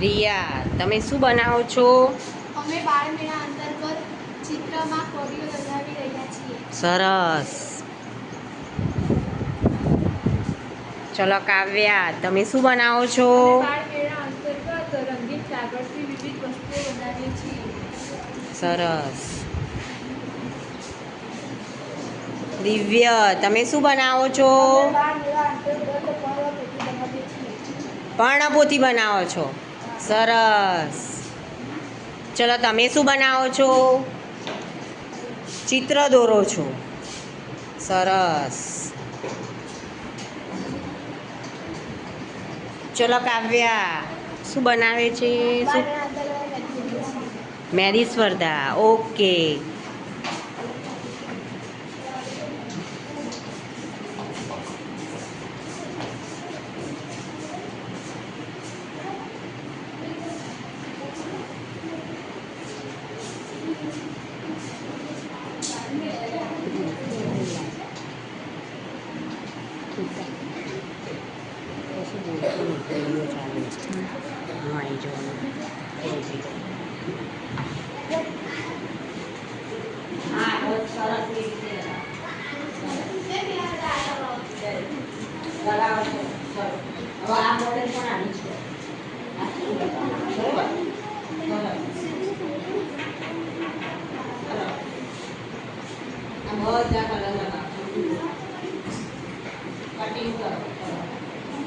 રિયા, તમે શું બનાવો છો? અમે બાળ મેળા અંતર્ગત ચિત્રમાં કોડીઓ લગાવી રહ્યા છીએ. સરસ. ચલો કાવ્યા, તમે શું બનાવો છો? બાળ મેળા અંતર્ગત રંગીન કાગળથી વિવિધ વસ્તુઓ બનાવીએ છીએ. સરસ. દિવ્ય, તમે શું બનાવો છો? બાળ મેળા અંતર્ગત પર્ણપોથી બનાવીએ છીએ. પર્ણપોથી બનાવો છો. સરસ. ચલો તમે શું બનાવો છો? ચિત્ર દોરો છો. સરસ. ચલો કાવ્યા, શું બનાવે છે? શું? મહેંદી સ્પર્ધા. ઓકે.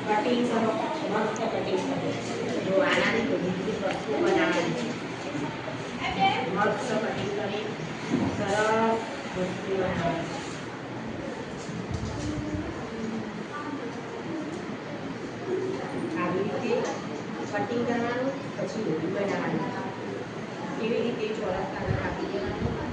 કટિંગ કરો, મસ્ત કટિંગ કરો. જો આનાથી બધી વસ્તુ બનાવવાની છે. મસ્ત કટિંગ કરી સરસ વસ્તુ બનાવવાની. આવી રીતે કટિંગ કરવાનું, પછી રોટી બનાવવાની. એવી રીતે ચોરસ કાગળ કાપી દેવાનું.